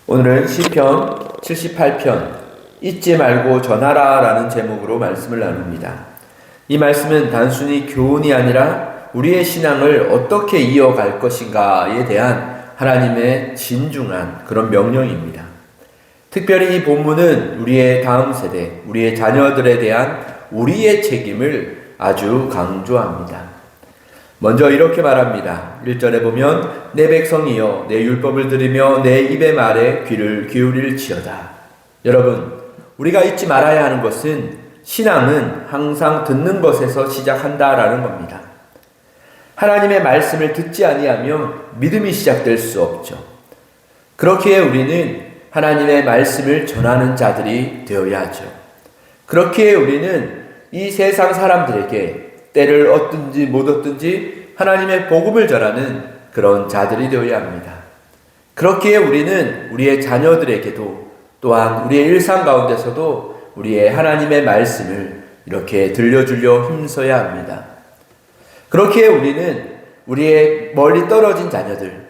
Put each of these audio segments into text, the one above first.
오늘은 시편 78편 잊지 말고 전하라 라는 제목으로 말씀을 나눕니다. 이 말씀은 단순히 교훈이 아니라 우리의 신앙을 어떻게 이어갈 것인가에 대한 하나님의 진중한 그런 명령입니다. 특별히 이 본문은 우리의 다음 세대, 우리의 자녀들에 대한 우리의 책임을 아주 강조합니다. 먼저 이렇게 말합니다. 1절에 보면 내 백성이여 내 율법을 들으며 내 입의 말에 귀를 기울일지어다. 여러분, 우리가 잊지 말아야 하는 것은 신앙은 항상 듣는 것에서 시작한다라는 겁니다. 하나님의 말씀을 듣지 아니하면 믿음이 시작될 수 없죠. 그렇기에 우리는 하나님의 말씀을 전하는 자들이 되어야 하죠. 그렇기에 우리는 이 세상 사람들에게 때를 얻든지 못 얻든지 하나님의 복음을 전하는 그런 자들이 되어야 합니다. 그렇기에 우리는 우리의 자녀들에게도 또한 우리의 일상 가운데서도 우리의 하나님의 말씀을 이렇게 들려주려 힘써야 합니다. 그렇기에 우리는 우리의 멀리 떨어진 자녀들,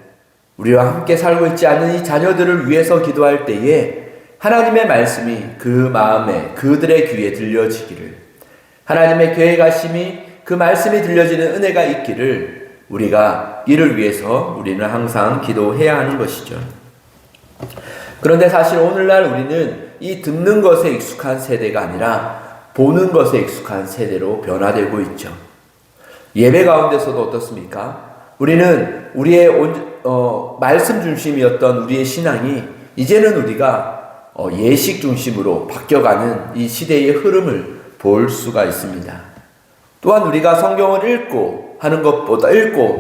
우리와 함께 살고 있지 않은 이 자녀들을 위해서 기도할 때에 하나님의 말씀이 그 마음에 그들의 귀에 들려지기를, 하나님의 계획하심이 그 말씀이 들려지는 은혜가 있기를 우리가 이를 위해서 우리는 항상 기도해야 하는 것이죠. 그런데 사실 오늘날 우리는 이 듣는 것에 익숙한 세대가 아니라 보는 것에 익숙한 세대로 변화되고 있죠. 예배 가운데서도 어떻습니까? 우리는 우리의 말씀 중심이었던 우리의 신앙이 이제는 우리가 예식 중심으로 바뀌어가는 이 시대의 흐름을 볼 수가 있습니다. 또한 우리가 성경을 읽고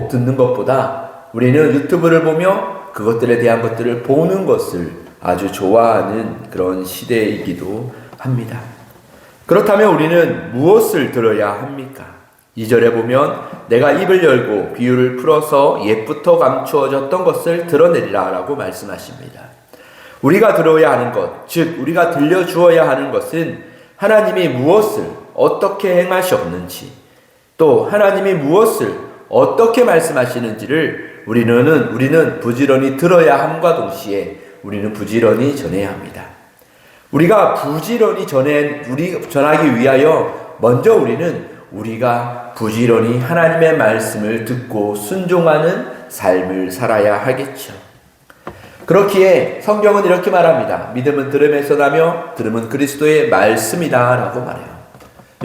듣는 것보다 우리는 유튜브를 보며 그것들에 대한 것들을 보는 것을 아주 좋아하는 그런 시대이기도 합니다. 그렇다면 우리는 무엇을 들어야 합니까? 2절에 보면 내가 입을 열고 비유를 풀어서 옛부터 감추어졌던 것을 드러내리라 라고 말씀하십니다. 우리가 들어야 하는 것, 즉 우리가 들려주어야 하는 것은 하나님이 무엇을 어떻게 행하셨는지, 또 하나님이 무엇을 어떻게 말씀하시는지를 우리는 부지런히 들어야 함과 동시에 우리는 부지런히 전해야 합니다. 우리가 부지런히 전하기 위하여 먼저 우리가 부지런히 하나님의 말씀을 듣고 순종하는 삶을 살아야 하겠죠. 그렇기에 성경은 이렇게 말합니다. 믿음은 들음에서 나며 들음은 그리스도의 말씀이다 라고 말해요.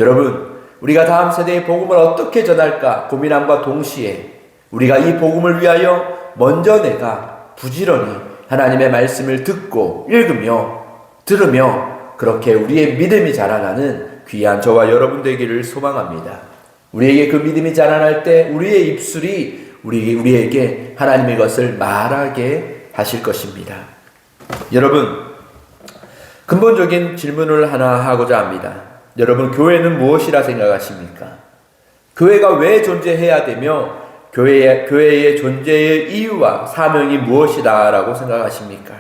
여러분, 우리가 다음 세대의 복음을 어떻게 전할까 고민함과 동시에 우리가 이 복음을 위하여 먼저 내가 부지런히 하나님의 말씀을 듣고 읽으며 들으며 그렇게 우리의 믿음이 자라나는 귀한 저와 여러분 되기를 소망합니다. 우리에게 그 믿음이 자라날 때 우리의 입술이 우리에게 하나님의 것을 말하게 하실 것입니다. 여러분, 근본적인 질문을 하나 하고자 합니다. 여러분, 교회는 무엇이라 생각하십니까? 교회가 왜 존재해야 되며 교회의 존재의 이유와 사명이 무엇이다 라고 생각하십니까?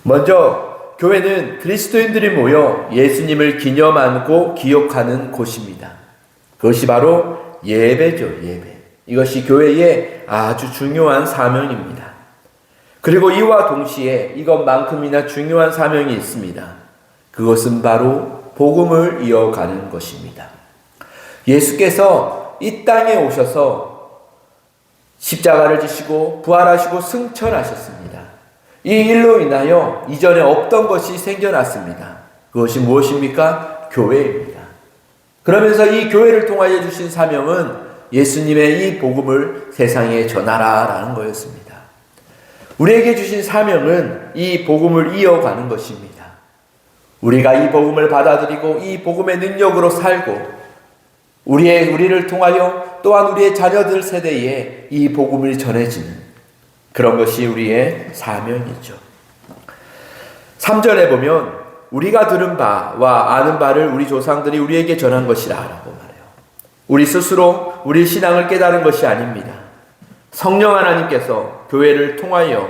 먼저 교회는 그리스도인들이 모여 예수님을 기념하고 기억하는 곳입니다. 그것이 바로 예배죠. 예배. 이것이 교회의 아주 중요한 사명입니다. 그리고 이와 동시에 이것만큼이나 중요한 사명이 있습니다. 그것은 바로 복음을 이어가는 것입니다. 예수께서 이 땅에 오셔서 십자가를 지시고 부활하시고 승천하셨습니다. 이 일로 인하여 이전에 없던 것이 생겨났습니다. 그것이 무엇입니까? 교회입니다. 그러면서 이 교회를 통하여 주신 사명은 예수님의 이 복음을 세상에 전하라 라는 거였습니다. 우리에게 주신 사명은 이 복음을 이어가는 것입니다. 우리가 이 복음을 받아들이고 이 복음의 능력으로 살고 우리를 통하여 또한 우리의 자녀들 세대에 이 복음을 전해지는 그런 것이 우리의 사명이죠. 3절에 보면 우리가 들은 바와 아는 바를 우리 조상들이 우리에게 전한 것이라 라고 말해요. 우리 스스로 우리 신앙을 깨달은 것이 아닙니다. 성령 하나님께서 교회를 통하여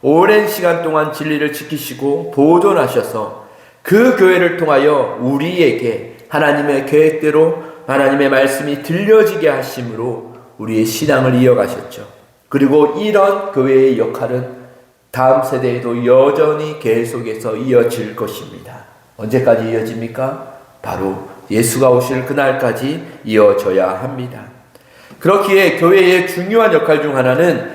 오랜 시간 동안 진리를 지키시고 보존하셔서 그 교회를 통하여 우리에게 하나님의 계획대로 하나님의 말씀이 들려지게 하심으로 우리의 신앙을 이어가셨죠. 그리고 이런 교회의 역할은 다음 세대에도 여전히 계속해서 이어질 것입니다. 언제까지 이어집니까? 바로 예수가 오실 그날까지 이어져야 합니다. 그렇기에 교회의 중요한 역할 중 하나는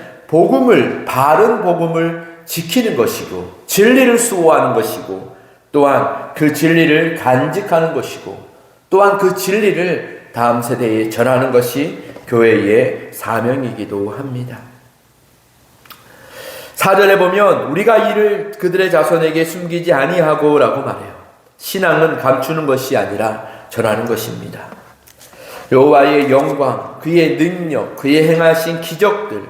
바른 복음을 지키는 것이고, 진리를 수호하는 것이고, 또한 그 진리를 간직하는 것이고, 또한 그 진리를 다음 세대에 전하는 것이 교회의 사명이기도 합니다. 4절에 보면 우리가 이를 그들의 자손에게 숨기지 아니하고 라고 말해요. 신앙은 감추는 것이 아니라 전하는 것입니다. 여호와의 영광, 그의 능력, 그의 행하신 기적들,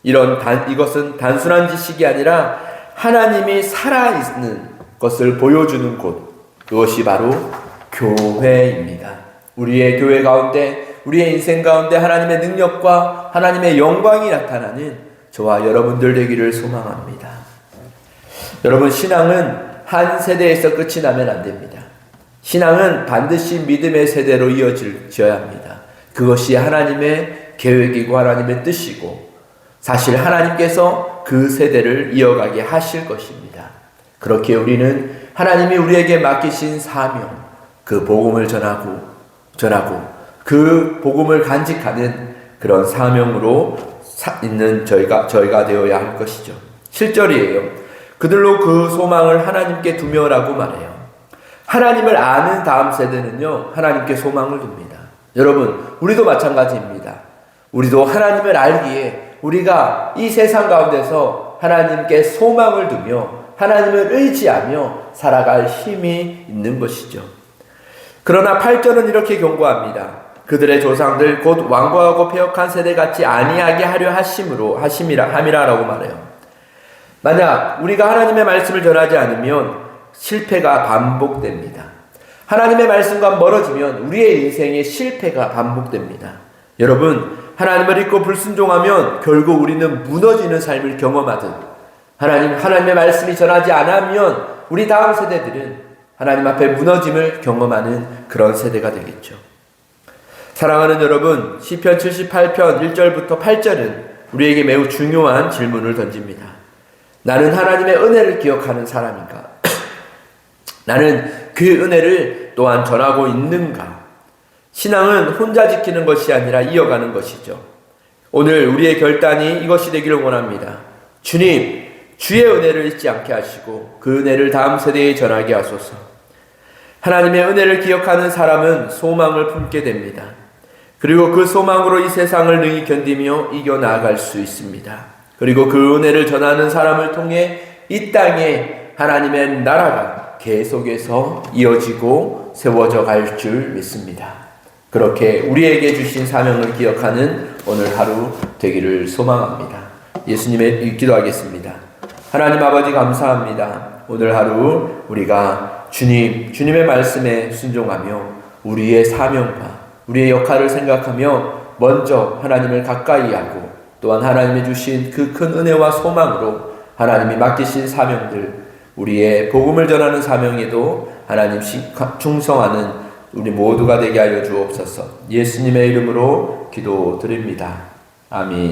이것은 단순한 지식이 아니라 하나님이 살아있는 것을 보여주는 곳, 그것이 바로 교회입니다. 우리의 교회 가운데, 우리의 인생 가운데 하나님의 능력과 하나님의 영광이 나타나는 저와 여러분들 되기를 소망합니다. 여러분, 신앙은 한 세대에서 끝이 나면 안 됩니다. 신앙은 반드시 믿음의 세대로 이어져야 합니다. 그것이 하나님의 계획이고 하나님의 뜻이고, 사실 하나님께서 그 세대를 이어가게 하실 것입니다. 그렇게 우리는 하나님이 우리에게 맡기신 사명, 그 복음을 전하고 그 복음을 간직하는 그런 사명으로 있는 저희가 되어야 할 것이죠. 7절이에요. 그들로 그 소망을 하나님께 두며라고 말해요. 하나님을 아는 다음 세대는요, 하나님께 소망을 둡니다. 여러분, 우리도 마찬가지입니다. 우리도 하나님을 알기에 우리가 이 세상 가운데서 하나님께 소망을 두며 하나님을 의지하며 살아갈 힘이 있는 것이죠. 그러나 8절은 이렇게 경고합니다. 그들의 조상들 곧 완고하고 패역한 세대같이 아니하게 하려 함이라라고 말해요. 만약 우리가 하나님의 말씀을 전하지 않으면 실패가 반복됩니다. 하나님의 말씀과 멀어지면 우리의 인생의 실패가 반복됩니다. 여러분, 하나님을 잊고 불순종하면 결국 우리는 무너지는 삶을 경험하듯, 하나님의 말씀이 전하지 않으면 우리 다음 세대들은 하나님 앞에 무너짐을 경험하는 그런 세대가 되겠죠. 사랑하는 여러분, 시편 78편 1절부터 8절은 우리에게 매우 중요한 질문을 던집니다. 나는 하나님의 은혜를 기억하는 사람인가? 나는 그 은혜를 또한 전하고 있는가? 신앙은 혼자 지키는 것이 아니라 이어가는 것이죠. 오늘 우리의 결단이 이것이 되기를 원합니다. 주님, 주의 은혜를 잊지 않게 하시고 그 은혜를 다음 세대에 전하게 하소서. 하나님의 은혜를 기억하는 사람은 소망을 품게 됩니다. 그리고 그 소망으로 이 세상을 능히 견디며 이겨나갈 수 있습니다. 그리고 그 은혜를 전하는 사람을 통해 이 땅에 하나님의 나라가 계속해서 이어지고 세워져 갈 줄 믿습니다. 그렇게 우리에게 주신 사명을 기억하는 오늘 하루 되기를 소망합니다. 예수님의 기도하겠습니다. 하나님 아버지, 감사합니다. 오늘 하루 우리가 주님의 말씀에 순종하며 우리의 사명과 우리의 역할을 생각하며 먼저 하나님을 가까이 하고, 또한 하나님이 주신 그 큰 은혜와 소망으로 하나님이 맡기신 사명들, 우리의 복음을 전하는 사명에도 하나님 충성하는 우리 모두가 되게 하여 주옵소서. 예수님의 이름으로 기도드립니다. 아멘.